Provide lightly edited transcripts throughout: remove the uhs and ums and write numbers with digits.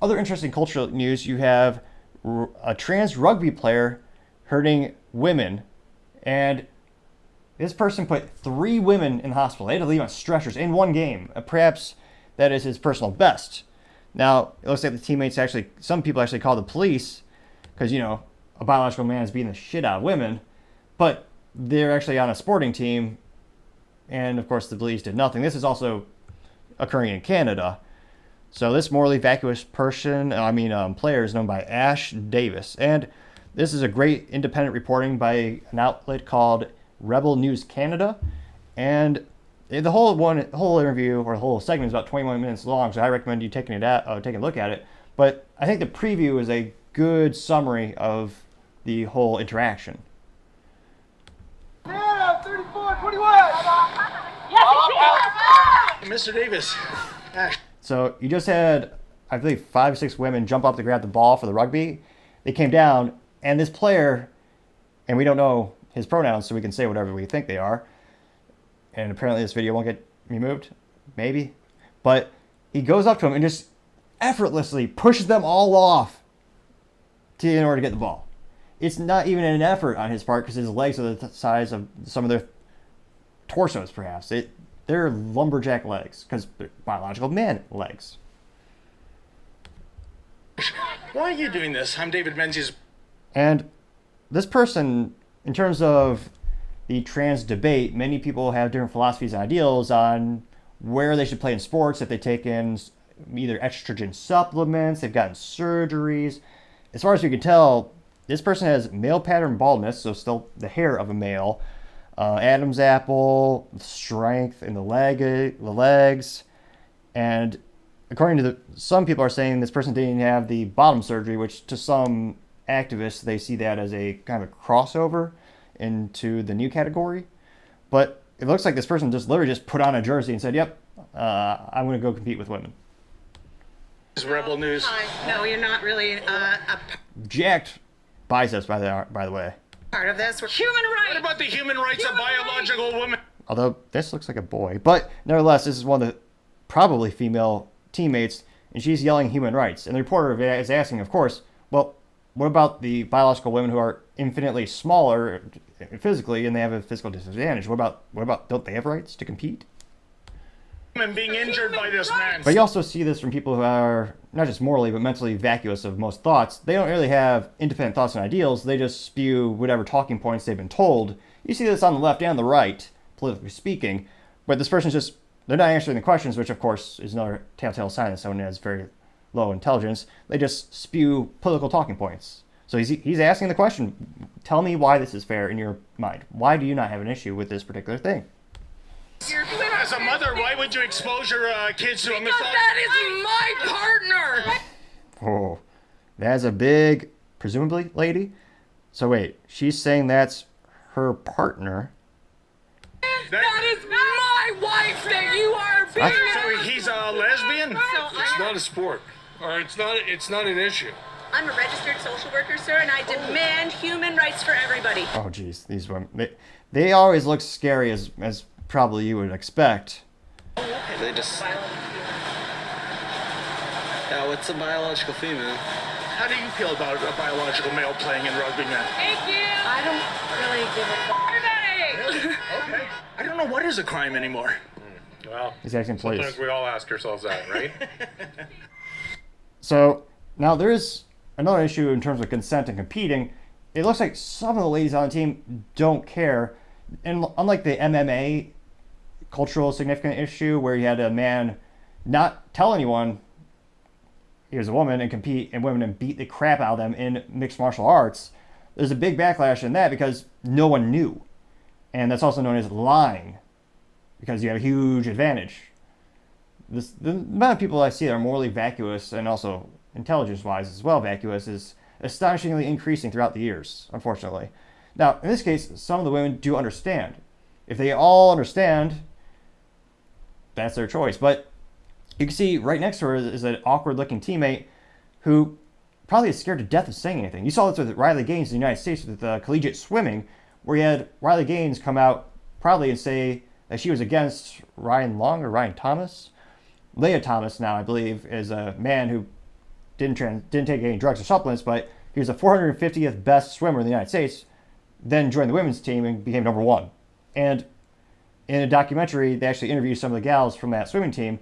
other interesting cultural news, you have a trans rugby player hurting women, and this person put 3 women in the hospital. They had to leave on stretchers in one game. Perhaps that is his personal best. Now, it looks like the teammates actually, some people actually called the police because, a biological man is beating the shit out of women, but they're actually on a sporting team, and of course the police did nothing. This is also occurring in Canada. So this morally vacuous player is known by Ash Davis, and this is a great independent reporting by an outlet called Rebel News Canada, and the whole interview or the whole segment is about 21 minutes long, so I recommend you taking a look at it. But I think the preview is a good summary of the whole interaction. Yeah, 34, 21. Mr. Davis. So you just had, I believe, 5 or 6 women jump up to grab the ball for the rugby. They came down, and this player, and we don't know his pronouns, so we can say whatever we think they are. And apparently this video won't get removed, maybe. But he goes up to him and just effortlessly pushes them all off in order to get the ball. It's not even an effort on his part because his legs are the size of some of their torsos, perhaps. They're lumberjack legs because they're biological man legs. Why are you doing this? I'm David Menzies. And this person, in terms of the trans debate, many people have different philosophies and ideals on where they should play in sports, if they take in either estrogen supplements, they've gotten surgeries. As far as we can tell, this person has male pattern baldness, so still the hair of a male, Adam's apple, strength in the legs, and according to some people are saying this person didn't have the bottom surgery, which to some activists, they see that as a kind of a crossover into the new category. But it looks like this person just literally just put on a jersey and said, yep, I'm going to go compete with women. This is Rebel News. No, you're not really a Jacked biceps, by the way. part of this. We're human rights. What about the human rights of biological women? Although this looks like a boy. But nevertheless, this is one of the probably female teammates, and she's yelling human rights. And the reporter is asking, of course, well, what about the biological women who are infinitely smaller physically and they have a physical disadvantage? What about don't they have rights to compete? Women being injured by this man. But you also see this from people who are not just morally but mentally vacuous of most thoughts. They don't really have independent thoughts and ideals. They just spew whatever talking points they've been told. You see this on the left and the right, politically speaking. But this person's just, they're not answering the questions, which of course is another telltale sign that someone has very low intelligence. They just spew political talking points. So he's asking the question, tell me why this is fair in your mind. Why do you not have an issue with this particular thing? As a mother, why would you expose your kids to a Because that is my partner. Oh, that's a big, presumably, lady. So wait, she's saying that's her partner. That is my wife that you are being. So he's a lesbian? It's not a sport, or it's not an issue. I'm a registered social worker, sir, and I demand human rights for everybody. Oh, geez, these women, they always look scary as probably you would expect. They just... Yeah, what's a biological female? How do you feel about a biological male playing in rugby, man? Thank you. I don't really give a Really? Okay. I don't know what is a crime anymore. Well, He's acting police. sometimes we all ask ourselves that, right? So now there is another issue in terms of consent and competing. It looks like some of the ladies on the team don't care. And unlike the MMA cultural significant issue where you had a man not tell anyone he was a woman and compete and women and beat the crap out of them in mixed martial arts, there's a big backlash in that because no one knew. And that's also known as lying because you have a huge advantage. The amount of people I see that are morally vacuous and also intelligence-wise as well vacuous is astonishingly increasing throughout the years, unfortunately. Now, in this case, some of the women do understand. If they all understand, that's their choice. But you can see right next to her is an awkward-looking teammate who probably is scared to death of saying anything. You saw this with Riley Gaines in the United States with collegiate swimming, where you had Riley Gaines come out proudly and say that she was against Ryan Long or Ryan Thomas. Leah Thomas now, I believe, is a man who didn't take any drugs or supplements, but he was the 450th best swimmer in the United States. Then joined the women's team and became number one. And in a documentary, they actually interviewed some of the gals from that swimming team,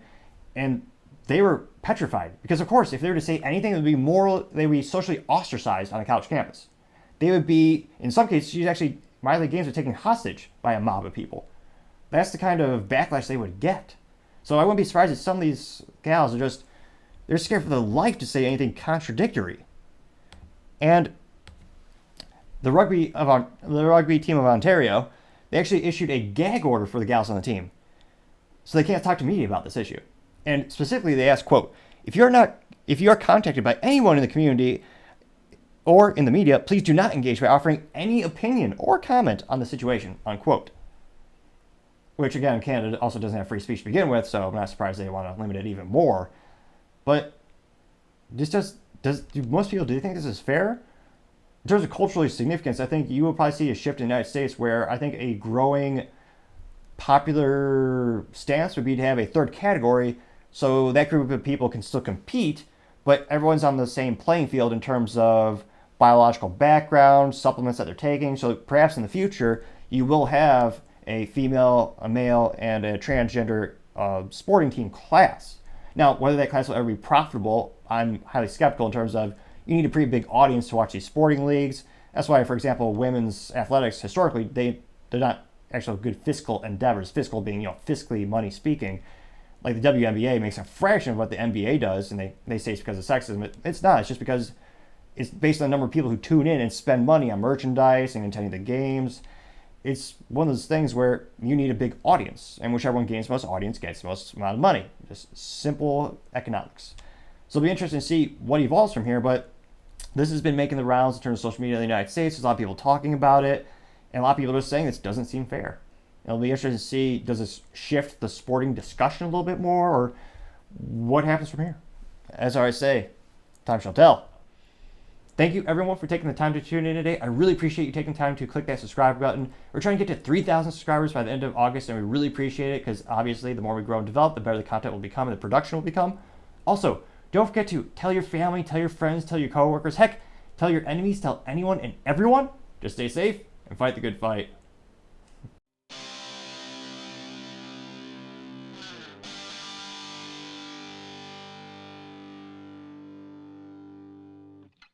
and they were petrified because, of course, if they were to say anything, it would be moral. They would be socially ostracized on a college campus. They would be, in some cases, she's actually minor league games were taken hostage by a mob of people. That's the kind of backlash they would get. So I wouldn't be surprised if some of these gals are just, they're scared for their life to say anything contradictory. And the rugby team of Ontario, they actually issued a gag order for the gals on the team. So they can't talk to media about this issue. And specifically they asked, quote, if you are contacted by anyone in the community or in the media, please do not engage by offering any opinion or comment on the situation, unquote. Which, again, Canada also doesn't have free speech to begin with, so I'm not surprised they want to limit it even more. But do most people, do you think this is fair? In terms of cultural significance, I think you will probably see a shift in the United States where I think a growing popular stance would be to have a third category so that group of people can still compete, but everyone's on the same playing field in terms of biological background, supplements that they're taking. So perhaps in the future, you will have a female, a male, and a transgender sporting team class. Now, whether that class will ever be profitable, I'm highly skeptical in terms of you need a pretty big audience to watch these sporting leagues. That's why, for example, women's athletics, historically, they're not actual good fiscal endeavors. Fiscal being, fiscally money speaking. Like the WNBA makes a fraction of what the NBA does, and they say it's because of sexism. It's not. It's just because it's based on the number of people who tune in and spend money on merchandise and attending the games. It's one of those things where you need a big audience, and whichever one gains the most audience gets the most amount of money. Just simple economics. So it'll be interesting to see what evolves from here, but this has been making the rounds in terms of social media in the United States. There's a lot of people talking about it, and a lot of people are just saying this doesn't seem fair. It'll be interesting to see, does this shift the sporting discussion a little bit more, or what happens from here? As I always say, time shall tell. Thank you, everyone, for taking the time to tune in today. I really appreciate you taking time to click that subscribe button. We're trying to get to 3,000 subscribers by the end of August, and we really appreciate it because, obviously, the more we grow and develop, the better the content will become and the production will become. Also, don't forget to tell your family, tell your friends, tell your coworkers, heck, tell your enemies, tell anyone and everyone. Just stay safe and fight the good fight.